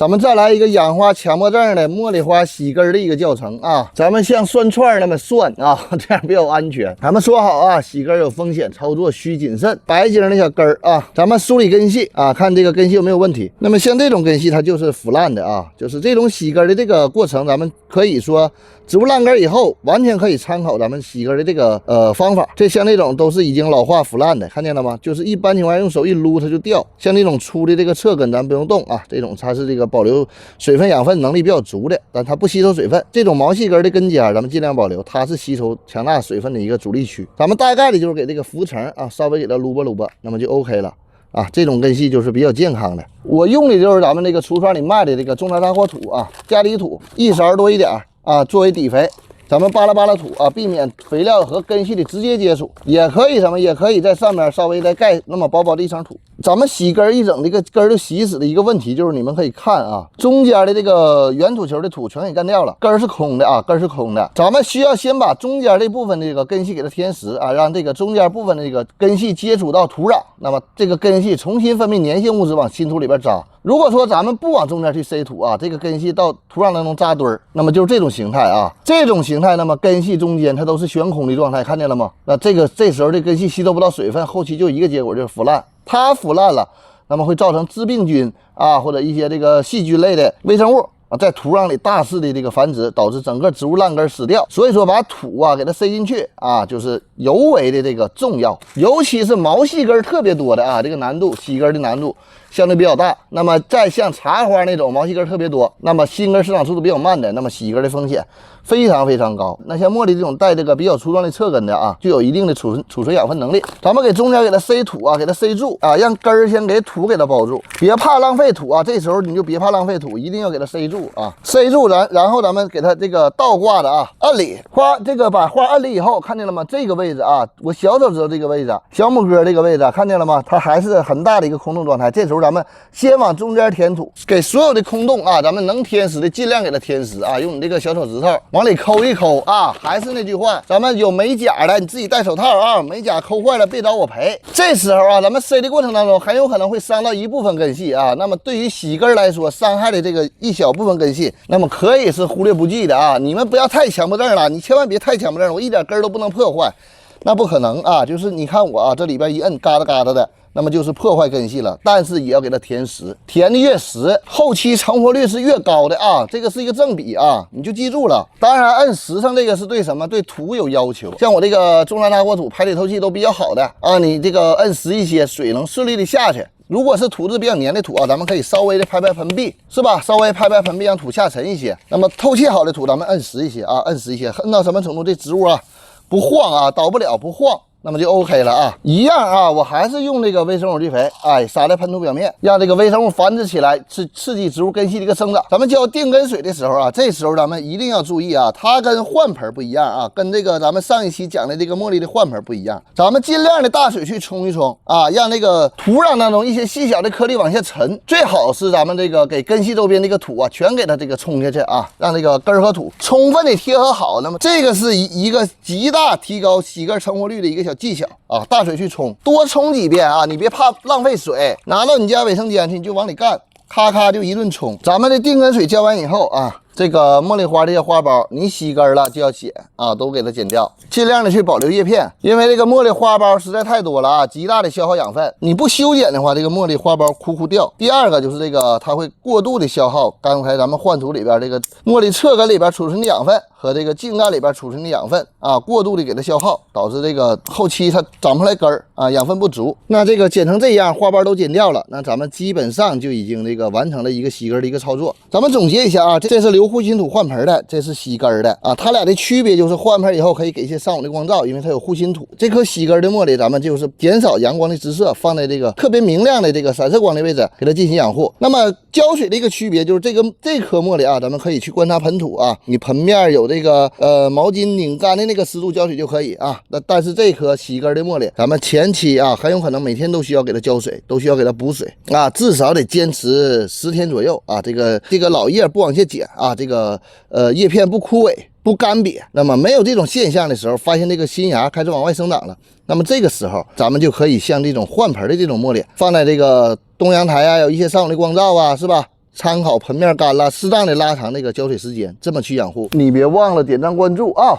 咱们再来一个氧化强迫症的茉莉花洗根的一个教程啊，咱们像涮串那么涮啊，这样比较安全。咱们说好啊，洗根有风险，操作需谨慎。白茎的小根儿啊，咱们梳理根系啊，看这个根系有没有问题。那么像这种根系它就是腐烂的啊，就是这种洗根的这个过程，咱们可以说植物烂根以后，完全可以参考咱们洗根的这个方法。这像这种都是已经老化腐烂的，看见了吗？就是一般情况下用手一撸它就掉。像这种粗的这个侧根咱不用动啊，这种它是这个保留水分养分能力比较足的，但它不吸收水分。这种毛细根的根尖咱们尽量保留，它是吸收强大水分的一个主力区。咱们大概的就是给这个浮层啊稍微给它撸吧，那么就 OK 了。啊，这种根系就是比较健康的。我用的就是咱们这个橱窗里卖的这个中大大货土啊，家里土1勺多一点啊，作为底肥。咱们扒拉土啊，避免肥料和根系的直接接触，也可以什么，也可以在上面稍微再盖那么薄的一层土。咱们洗根一整这个根儿都洗死的一个问题就是，你们可以看啊，中间的这个圆土球的土全给干掉了，根儿是空的啊，根儿是空的。咱们需要先把中间这部分这个根系给它填实啊，让这个中间部分的这个根系接触到土壤，那么这个根系重新分泌粘性物质往新土里边扎。如果说咱们不往中间去塞土啊，这个根系到土壤当中扎堆儿，那么就是这种形态啊，这种形态，那么根系中间它都是悬空的状态，看见了吗？那这时候这根系吸收不到水分，后期就一个结果就是腐烂。它腐烂了，那么会造成致病菌啊，或者一些这个细菌类的微生物啊，在土壤里大肆的这个繁殖，导致整个植物烂根死掉。所以说把土啊给它塞进去啊，就是尤为的这个重要，尤其是毛细根特别多的啊，这个难度洗根的难度相对比较大。那么再像茶花那种毛细根特别多，那么新根生长速度比较慢的，那么洗根的风险非常高。那像茉莉这种带这个比较粗壮的侧根的啊，就有一定的储存养分能力。咱们给中间给它塞土啊，给它塞住啊，让根儿先给土给它包住，别怕浪费土啊。这时候你就别怕浪费土，一定要给它塞住啊，塞住然后咱们给它这个倒挂的啊，按理花这个把花按理以后，看见了吗？这个位置啊，我小手指头这个位置，小拇哥这个位置，看见了吗？它还是很大的一个空洞状态。这时候咱们先往中间填土，给所有的空洞啊，咱们能填实的尽量给它填实啊，用你这个小手指头往里抠一抠啊。还是那句话，咱们有美甲的，你自己戴手套啊，美甲抠坏了别找我赔。这时候啊，咱们塞的过程当中很有可能会伤到一部分根系啊。那么对于洗根来说，伤害的这个一小部分根系，那么可以是忽略不计的啊。你们不要太强迫症了，你千万别太强迫症，我一点根都不能破坏，那不可能啊。就是你看我啊，这里边一摁嘎哒嘎哒的，那么就是破坏根系了，但是也要给它填实，填的越实，后期成活率是越高的啊，这个是一个正比啊，你就记住了。当然摁实上这个是对什么？对土有要求，像我这个中大大货土排水透气都比较好的啊，你这个摁实一些，水能顺利的下去。如果是土质比较黏的土啊，咱们可以稍微的拍盆壁，是吧？稍微拍盆壁，让土下沉一些。那么透气好的土，咱们摁实一些啊，摁实一些，摁到什么程度？这植物啊不晃啊，倒不了不晃，那么就 OK 了啊。一样啊，我还是用这个微生物基肥，哎，撒在喷土表面，让这个微生物繁殖起来，刺激植物根系的一个生长。咱们浇定根水的时候啊，这时候咱们一定要注意啊，它跟换盆不一样啊，跟这个咱们上一期讲的这个茉莉的换盆不一样。咱们尽量的大水去冲一冲啊，让那个土壤当中一些细小的颗粒往下沉，最好是咱们这个给根系周边这个土啊，全给它这个冲下去啊，让这个根和土充分的贴合好。那么这个是一个极大提高洗根成活率的一个小技巧啊，大水去冲，多冲几遍啊，你别怕浪费水，拿到你家卫生间去你就往里干，咔咔就一顿冲。咱们的定根水浇完以后啊，这个茉莉花这些花苞你洗根了就要剪啊，都给它剪掉，尽量的去保留叶片，因为这个茉莉花苞实在太多了啊，极大的消耗养分，你不修剪的话，这个茉莉花苞枯掉。第二个就是这个它会过度的消耗刚才咱们换土里边这个茉莉侧根里边储存的养分和这个茎干里边储存的养分啊，过度的给它消耗，导致这个后期它长不出来根儿啊，养分不足。那这个剪成这样，花苞都剪掉了，那咱们基本上就已经这个完成了一个洗根的一个操作。咱们总结一下啊，这是留护心土换盆的，这是洗根的啊，它俩的区别就是换盆以后可以给一些上午的光照，因为它有护心土。这颗洗根的茉莉，咱们就是减少阳光的直射，放在这个特别明亮的这个散射光的位置给它进行养护。那么浇水的一个区别就是这颗茉莉啊，咱们可以去观察盆土啊，你盆面有这个毛巾拧干的那个湿度浇水就可以啊。但是这颗洗根的茉莉，咱们前期啊很有可能每天都需要给它浇水，都需要给它补水啊，至少得坚持10天左右啊。这个老叶不往下剪啊，这个叶片不枯萎不干瘪，那么没有这种现象的时候，发现这个新芽开始往外生长了，那么这个时候咱们就可以像这种换盆的这种茉莉，放在这个东阳台啊，有一些上午的光照啊，是吧？参考盆面干啦，适当的拉长那个浇水时间，这么去养护。你别忘了点赞关注啊！